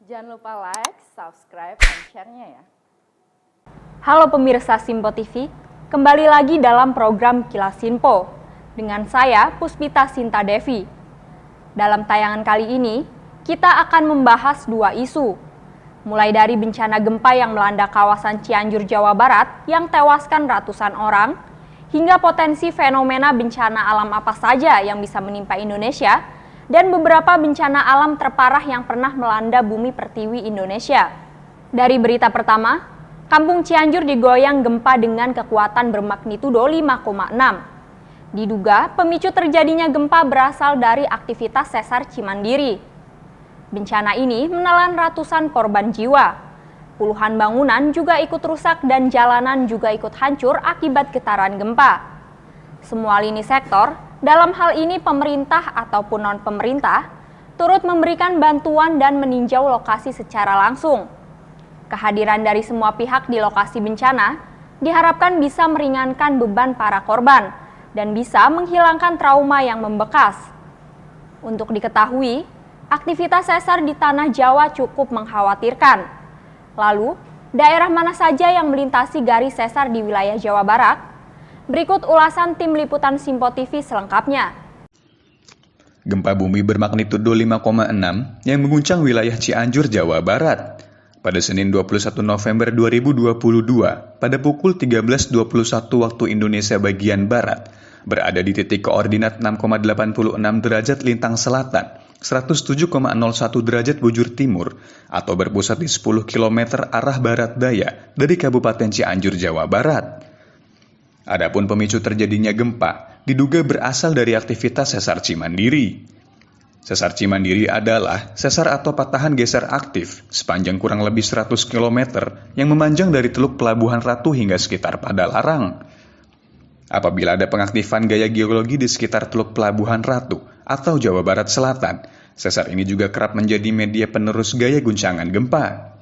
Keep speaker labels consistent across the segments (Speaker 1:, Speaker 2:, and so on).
Speaker 1: Jangan lupa like, subscribe, dan share-nya ya.
Speaker 2: Halo pemirsa Simpo TV, kembali lagi dalam program Kilas Simpo dengan saya Puspita Sinta Devi. Dalam tayangan kali ini, kita akan membahas dua isu, mulai dari bencana gempa yang melanda kawasan Cianjur, Jawa Barat yang tewaskan ratusan orang, hingga potensi fenomena bencana alam apa saja yang bisa menimpa Indonesia, dan beberapa bencana alam terparah yang pernah melanda bumi pertiwi Indonesia. Dari berita pertama, Kampung Cianjur digoyang gempa dengan kekuatan bermagnitudo 5,6. Diduga pemicu terjadinya gempa berasal dari aktivitas sesar Cimandiri. Bencana ini menelan ratusan korban jiwa. Puluhan bangunan juga ikut rusak dan jalanan juga ikut hancur akibat getaran gempa. Semua lini sektor, dalam hal ini pemerintah ataupun non-pemerintah, turut memberikan bantuan dan meninjau lokasi secara langsung. Kehadiran dari semua pihak di lokasi bencana diharapkan bisa meringankan beban para korban dan bisa menghilangkan trauma yang membekas. Untuk diketahui, aktivitas sesar di tanah Jawa cukup mengkhawatirkan. Lalu, daerah mana saja yang melintasi garis sesar di wilayah Jawa Barat? Berikut ulasan tim liputan Simpo TV selengkapnya.
Speaker 3: Gempa bumi bermagnitudo 5,6 yang mengguncang wilayah Cianjur, Jawa Barat pada Senin 21 November 2022 pada pukul 13.21 waktu Indonesia bagian Barat berada di titik koordinat 6,86 derajat lintang selatan, 107,01 derajat bujur timur atau berpusat di 10 km arah barat daya dari Kabupaten Cianjur, Jawa Barat. Adapun pemicu terjadinya gempa diduga berasal dari aktivitas sesar Cimandiri. Sesar Cimandiri adalah sesar atau patahan geser aktif sepanjang kurang lebih 100 km yang memanjang dari Teluk Pelabuhan Ratu hingga sekitar Padalarang. Apabila ada pengaktifan gaya geologi di sekitar Teluk Pelabuhan Ratu atau Jawa Barat Selatan, sesar ini juga kerap menjadi media penerus gaya guncangan gempa.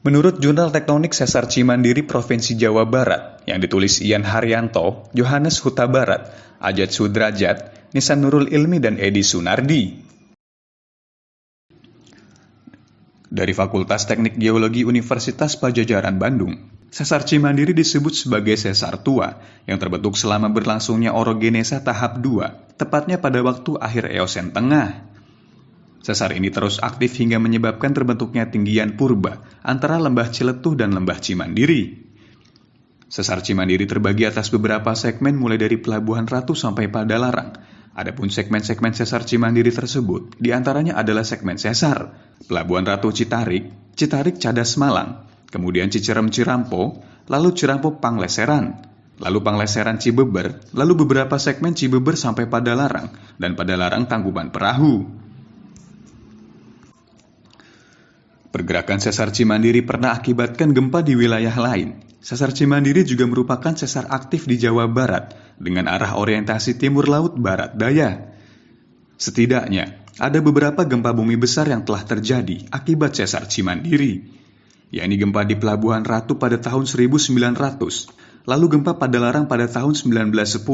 Speaker 3: Menurut Jurnal Tektonik Sesar Cimandiri Provinsi Jawa Barat yang ditulis Ian Haryanto, Johannes Huta Barat, Ajat Sudrajat, Nisan Nurul Ilmi, dan Edi Sunardi. Dari Fakultas Teknik Geologi Universitas Padjadjaran Bandung, Sesar Cimandiri disebut sebagai sesar tua yang terbentuk selama berlangsungnya orogenesa tahap 2, tepatnya pada waktu akhir Eosen Tengah. Sesar ini terus aktif hingga menyebabkan terbentuknya tinggian purba antara Lembah Ciletuh dan Lembah Cimandiri. Sesar Cimandiri terbagi atas beberapa segmen mulai dari Pelabuhan Ratu sampai Padalarang. Adapun segmen-segmen sesar Cimandiri tersebut diantaranya adalah segmen sesar Pelabuhan Ratu Citarik, Citarik Cadas Malang, kemudian Cicerem Cirampo, lalu Cirampo Pangleseran, lalu Pangleseran Cibeber, lalu beberapa segmen Cibeber sampai Padalarang, dan Padalarang Tangkuban Perahu. Pergerakan sesar Cimandiri pernah akibatkan gempa di wilayah lain. Sesar Cimandiri juga merupakan sesar aktif di Jawa Barat dengan arah orientasi timur laut barat daya. Setidaknya, ada beberapa gempa bumi besar yang telah terjadi akibat sesar Cimandiri, yakni gempa di Pelabuhan Ratu pada tahun 1900, lalu gempa Padalarang pada tahun 1910,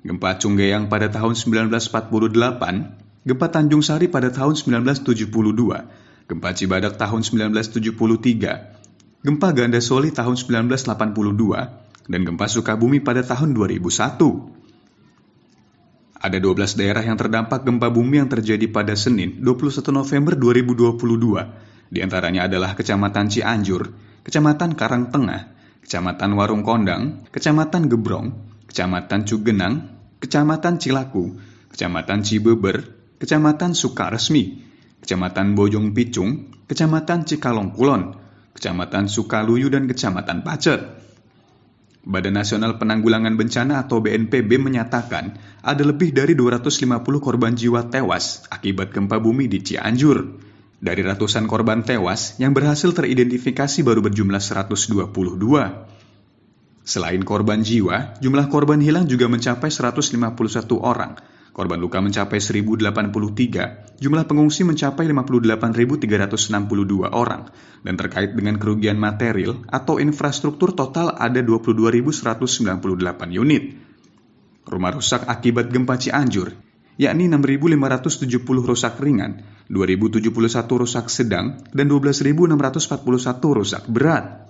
Speaker 3: gempa Cunggeang pada tahun 1948, gempa Tanjung Sari pada tahun 1972, gempa Cibadak tahun 1973, gempa Ganda Soli tahun 1982, dan gempa Sukabumi pada tahun 2001. Ada 12 daerah yang terdampak gempa bumi yang terjadi pada Senin 21 November 2022. Di antaranya adalah Kecamatan Cianjur, Kecamatan Karangtengah, Kecamatan Warung Kondang, Kecamatan Gebrong, Kecamatan Cugenang, Kecamatan Cilaku, Kecamatan Cibeber, Kecamatan Sukaresmi, Kecamatan Bojong Picung, Kecamatan Cikalong Kulon, Kecamatan Sukaluyu, dan Kecamatan Pacet. Badan Nasional Penanggulangan Bencana atau BNPB menyatakan ada lebih dari 250 korban jiwa tewas akibat gempa bumi di Cianjur. Dari ratusan korban tewas yang berhasil teridentifikasi baru berjumlah 122. Selain korban jiwa, jumlah korban hilang juga mencapai 151 orang. Korban luka mencapai 1.083, jumlah pengungsi mencapai 58.362 orang, dan terkait dengan kerugian material atau infrastruktur total ada 22.198 unit. Rumah rusak akibat gempa Cianjur yakni 6.570 rusak ringan, 2.071 rusak sedang, dan 12.641 rusak berat.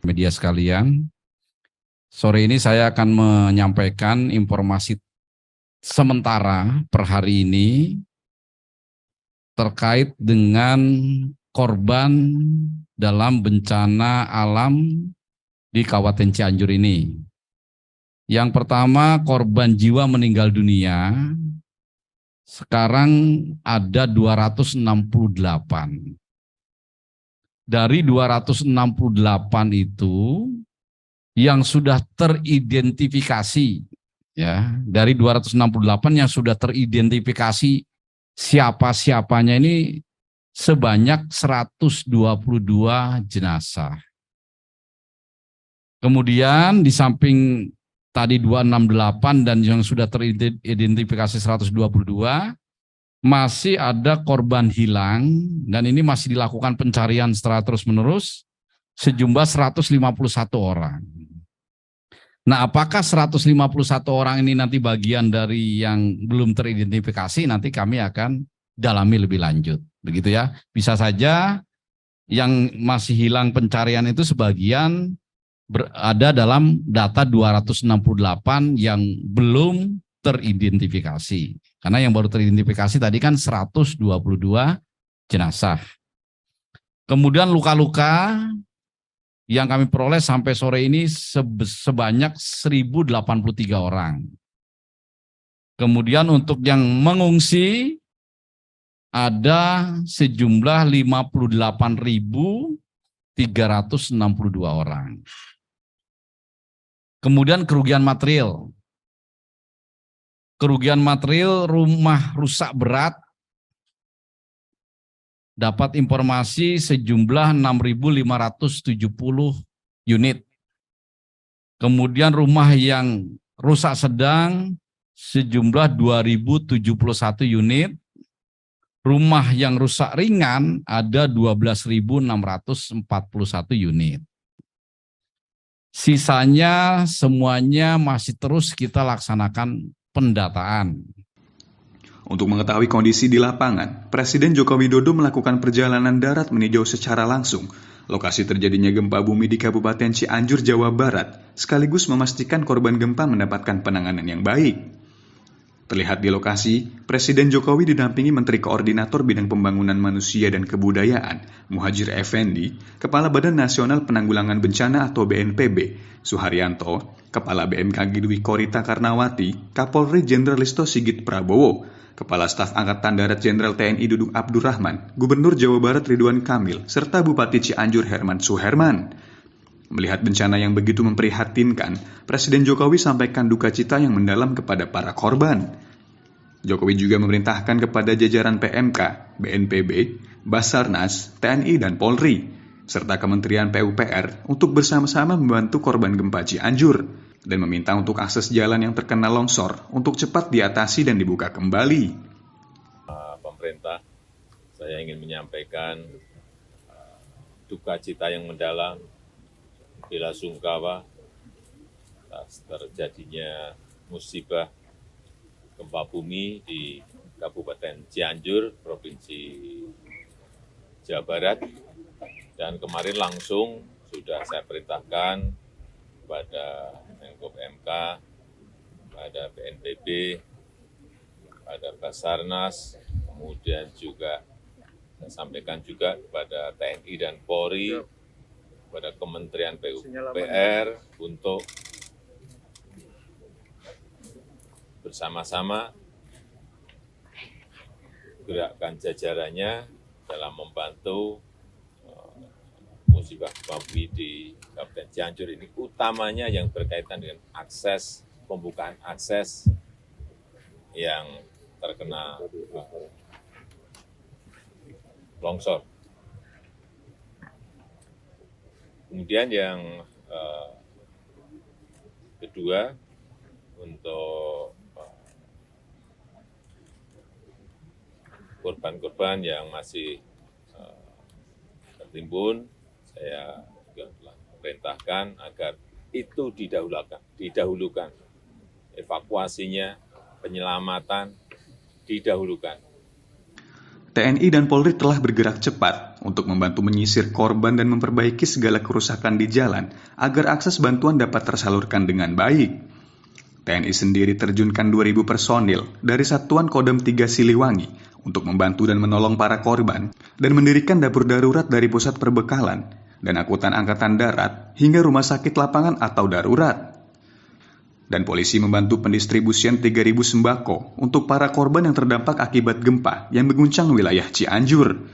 Speaker 4: Media sekalian, sore ini saya akan menyampaikan informasi sementara per hari ini terkait dengan korban dalam bencana alam di Kabupaten Cianjur ini. Yang pertama, korban jiwa meninggal dunia sekarang ada 268. Dari 268 itu yang sudah teridentifikasi, ya, dari 268 yang sudah teridentifikasi siapa-siapanya ini sebanyak 122 jenazah. Kemudian di samping tadi 268 dan yang sudah teridentifikasi 122, masih ada korban hilang dan ini masih dilakukan pencarian secara terus-menerus sejumlah 151 orang. Nah, apakah 151 orang ini nanti bagian dari yang belum teridentifikasi, nanti kami akan dalami lebih lanjut. Begitu ya, bisa saja yang masih hilang pencarian itu sebagian berada dalam data 268 yang belum teridentifikasi. Karena yang baru teridentifikasi tadi kan 122 jenazah. Kemudian luka-luka yang kami peroleh sampai sore ini sebanyak 1.083 orang. Kemudian untuk yang mengungsi ada sejumlah 58.362 orang. Kemudian kerugian material. Kerugian material rumah rusak berat dapat informasi sejumlah 6.570 unit. Kemudian rumah yang rusak sedang sejumlah 2.071 unit. Rumah yang rusak ringan ada 12.641 unit. Sisanya semuanya masih terus kita laksanakan pendataan.
Speaker 3: Untuk mengetahui kondisi di lapangan, Presiden Joko Widodo melakukan perjalanan darat meninjau secara langsung lokasi terjadinya gempa bumi di Kabupaten Cianjur, Jawa Barat, sekaligus memastikan korban gempa mendapatkan penanganan yang baik. Terlihat di lokasi, Presiden Jokowi didampingi Menteri Koordinator Bidang Pembangunan Manusia dan Kebudayaan, Muhadjir Effendi, Kepala Badan Nasional Penanggulangan Bencana atau BNPB, Suharyanto, Kepala BMKG Dwi Korita Karnawati, Kapolri Jenderal Listio Sigit Prabowo, Kepala Staf Angkatan Darat Jenderal TNI Dudung Abdurrahman, Gubernur Jawa Barat Ridwan Kamil, serta Bupati Cianjur Herman Suherman. Melihat bencana yang begitu memprihatinkan, Presiden Jokowi sampaikan duka cita yang mendalam kepada para korban. Jokowi juga memerintahkan kepada jajaran PMK, BNPB, Basarnas, TNI, dan Polri, serta Kementerian PUPR untuk bersama-sama membantu korban gempa Cianjur dan meminta untuk akses jalan yang terkena longsor untuk cepat diatasi dan dibuka kembali.
Speaker 5: Pemerintah, saya ingin menyampaikan duka cita yang mendalam, bela sungkawa atas terjadinya musibah gempa bumi di Kabupaten Cianjur, Provinsi Jawa Barat. Dan kemarin langsung sudah saya perintahkan kepada Menko PMK, kepada BNPB, kepada Basarnas, kemudian juga saya sampaikan juga kepada TNI dan Polri, kepada Kementerian PUPR untuk bersama-sama gerakkan jajarannya dalam membantu musibah gempa bumi di Kabupaten Cianjur ini, utamanya yang berkaitan dengan akses, pembukaan akses yang terkena longsor. Kemudian yang kedua, untuk korban-korban yang masih tertimbun, saya juga telah perintahkan agar itu didahulukan, evakuasinya, penyelamatan didahulukan.
Speaker 3: TNI dan Polri telah bergerak cepat untuk membantu menyisir korban dan memperbaiki segala kerusakan di jalan agar akses bantuan dapat tersalurkan dengan baik. TNI sendiri terjunkan 2.000 personil dari Satuan Kodam 3 Siliwangi untuk membantu dan menolong para korban dan mendirikan dapur darurat dari pusat perbekalan dan angkutan angkatan darat hingga rumah sakit lapangan atau darurat. Dan polisi membantu pendistribusian 3.000 sembako untuk para korban yang terdampak akibat gempa yang mengguncang wilayah Cianjur.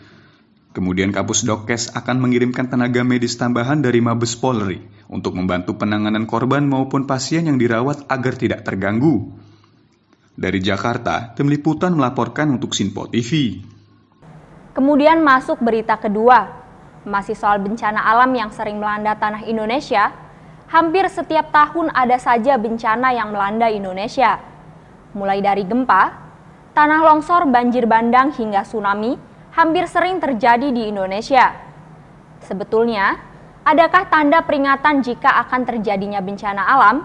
Speaker 3: Kemudian Kapus Dokes akan mengirimkan tenaga medis tambahan dari Mabes Polri untuk membantu penanganan korban maupun pasien yang dirawat agar tidak terganggu. Dari Jakarta, Tim Liputan melaporkan untuk Sinpo TV.
Speaker 2: Kemudian masuk berita kedua, masih soal bencana alam yang sering melanda tanah Indonesia. Hampir setiap tahun ada saja bencana yang melanda Indonesia. Mulai dari gempa, tanah longsor, banjir bandang, hingga tsunami hampir sering terjadi di Indonesia. Sebetulnya, adakah tanda peringatan jika akan terjadinya bencana alam?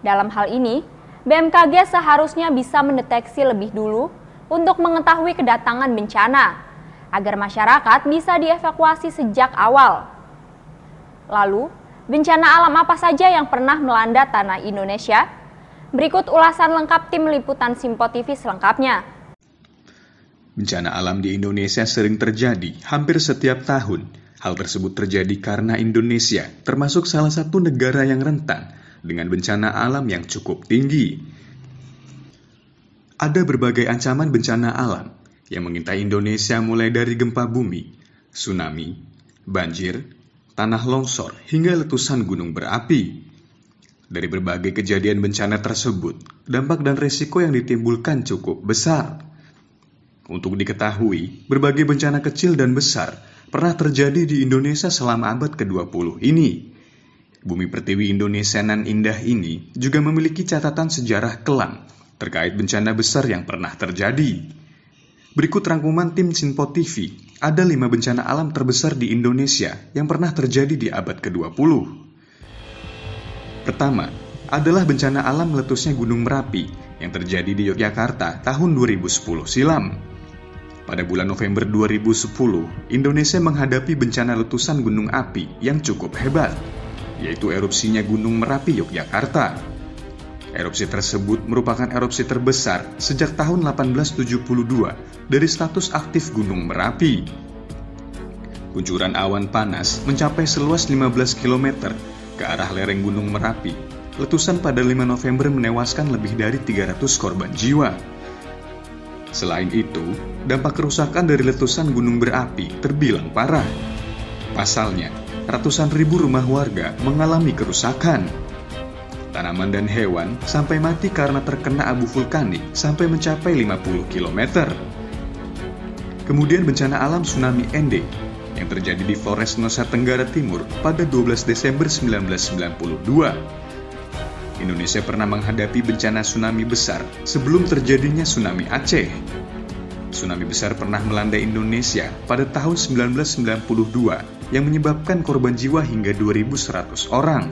Speaker 2: Dalam hal ini, BMKG seharusnya bisa mendeteksi lebih dulu untuk mengetahui kedatangan bencana, agar masyarakat bisa dievakuasi sejak awal. Lalu, bencana alam apa saja yang pernah melanda tanah Indonesia? Berikut ulasan lengkap Tim Liputan Sinpo TV selengkapnya.
Speaker 3: Bencana alam di Indonesia sering terjadi hampir setiap tahun. Hal tersebut terjadi karena Indonesia termasuk salah satu negara yang rentan dengan bencana alam yang cukup tinggi. Ada berbagai ancaman bencana alam yang mengintai Indonesia mulai dari gempa bumi, tsunami, banjir, tanah longsor, hingga letusan gunung berapi. Dari berbagai kejadian bencana tersebut, dampak dan resiko yang ditimbulkan cukup besar. Untuk diketahui, berbagai bencana kecil dan besar pernah terjadi di Indonesia selama abad ke-20 ini. Bumi pertiwi Indonesia nan indah ini juga memiliki catatan sejarah kelam terkait bencana besar yang pernah terjadi. Berikut rangkuman tim Sinpo TV, ada 5 bencana alam terbesar di Indonesia yang pernah terjadi di abad ke-20. Pertama, adalah bencana alam meletusnya Gunung Merapi yang terjadi di Yogyakarta tahun 2010 silam. Pada bulan November 2010, Indonesia menghadapi bencana letusan gunung api yang cukup hebat, yaitu erupsinya Gunung Merapi Yogyakarta. Erupsi tersebut merupakan erupsi terbesar sejak tahun 1872 dari status aktif Gunung Merapi. Guncuran awan panas mencapai seluas 15 km ke arah lereng Gunung Merapi. Letusan pada 5 November menewaskan lebih dari 300 korban jiwa. Selain itu, dampak kerusakan dari letusan gunung berapi terbilang parah. Pasalnya, ratusan ribu rumah warga mengalami kerusakan. Tanaman dan hewan sampai mati karena terkena abu vulkanik sampai mencapai 50 km. Kemudian bencana alam tsunami Ende yang terjadi di Flores, Nusa Tenggara Timur pada 12 Desember 1992. Indonesia pernah menghadapi bencana tsunami besar sebelum terjadinya tsunami Aceh. Tsunami besar pernah melanda Indonesia pada tahun 1992 yang menyebabkan korban jiwa hingga 2.100 orang.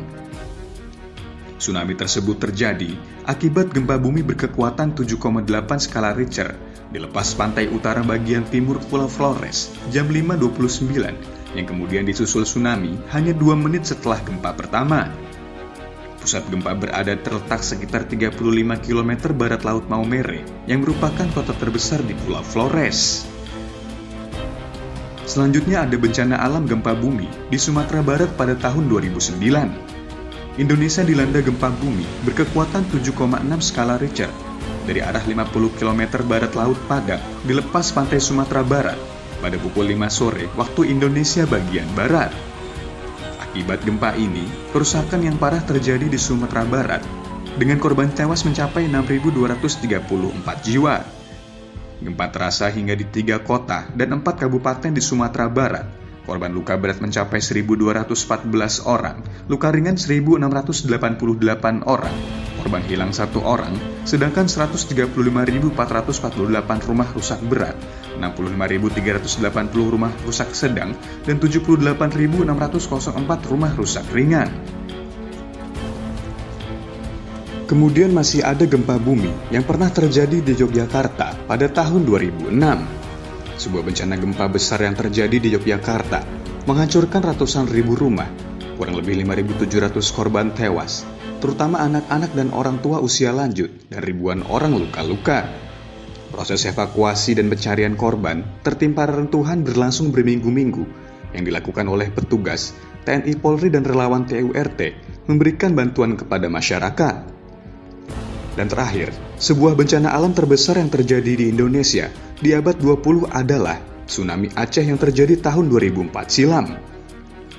Speaker 3: Tsunami tersebut terjadi akibat gempa bumi berkekuatan 7,8 skala Richter di lepas pantai utara bagian timur Pulau Flores jam 5.29 yang kemudian disusul tsunami hanya 2 menit setelah gempa pertama. Pusat gempa berada terletak sekitar 35 km barat Laut Maumere yang merupakan kota terbesar di Pulau Flores. Selanjutnya ada bencana alam gempa bumi di Sumatera Barat pada tahun 2009. Indonesia dilanda gempa bumi berkekuatan 7,6 skala Richter dari arah 50 km barat Laut Padang di lepas pantai Sumatera Barat pada pukul 5 sore waktu Indonesia bagian barat. Akibat gempa ini, kerusakan yang parah terjadi di Sumatera Barat dengan korban tewas mencapai 6.234 jiwa. Gempa terasa hingga di 3 kota dan 4 kabupaten di Sumatera Barat. Korban luka berat mencapai 1.214 orang, luka ringan 1.688 orang, korban hilang 1 orang, sedangkan 135.448 rumah rusak berat, 65.380 rumah rusak sedang, dan 78.604 rumah rusak ringan. Kemudian masih ada gempa bumi yang pernah terjadi di Yogyakarta pada tahun 2006. Sebuah bencana gempa besar yang terjadi di Yogyakarta menghancurkan ratusan ribu rumah, kurang lebih 5.700 korban tewas, terutama anak-anak dan orang tua usia lanjut, dan ribuan orang luka-luka. Proses evakuasi dan pencarian korban tertimpa reruntuhan berlangsung berminggu-minggu yang dilakukan oleh petugas, TNI Polri dan relawan TURT memberikan bantuan kepada masyarakat. Dan terakhir, sebuah bencana alam terbesar yang terjadi di Indonesia di abad 20 adalah tsunami Aceh yang terjadi tahun 2004 silam.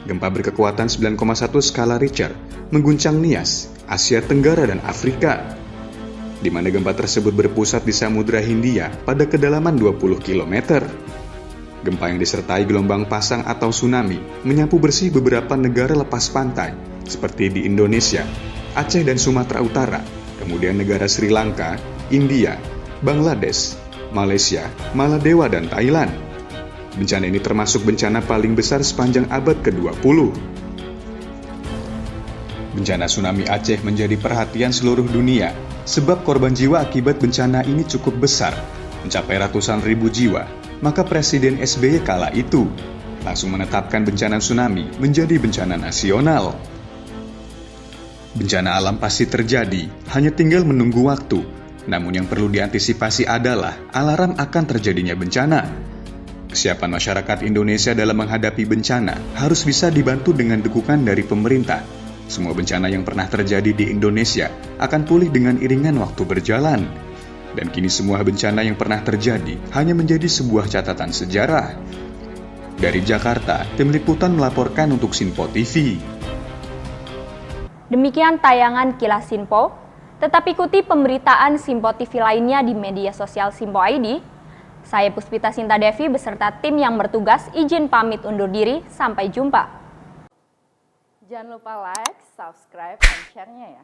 Speaker 3: Gempa berkekuatan 9,1 skala Richter mengguncang Nias, Asia Tenggara dan Afrika, di mana gempa tersebut berpusat di Samudra Hindia pada kedalaman 20 km. Gempa yang disertai gelombang pasang atau tsunami menyapu bersih beberapa negara lepas pantai, seperti di Indonesia, Aceh dan Sumatera Utara, kemudian negara Sri Lanka, India, Bangladesh, Malaysia, Maladewa, dan Thailand. Bencana ini termasuk bencana paling besar sepanjang abad ke-20. Bencana tsunami Aceh menjadi perhatian seluruh dunia, sebab korban jiwa akibat bencana ini cukup besar, mencapai ratusan ribu jiwa. Maka Presiden SBY kala itu langsung menetapkan bencana tsunami menjadi bencana nasional. Bencana alam pasti terjadi, hanya tinggal menunggu waktu. Namun yang perlu diantisipasi adalah alarm akan terjadinya bencana. Kesiapan masyarakat Indonesia dalam menghadapi bencana harus bisa dibantu dengan dukungan dari pemerintah. Semua bencana yang pernah terjadi di Indonesia akan pulih dengan iringan waktu berjalan. Dan kini semua bencana yang pernah terjadi hanya menjadi sebuah catatan sejarah. Dari Jakarta, Tim Liputan melaporkan untuk Sinpo TV.
Speaker 2: Demikian tayangan Kilas Sinpo. Tetap ikuti pemberitaan Sinpo TV lainnya di media sosial Sinpo ID. Saya Puspita Sinta Devi beserta tim yang bertugas izin pamit undur diri. Sampai jumpa.
Speaker 1: Jangan lupa like, subscribe, dan share-nya ya.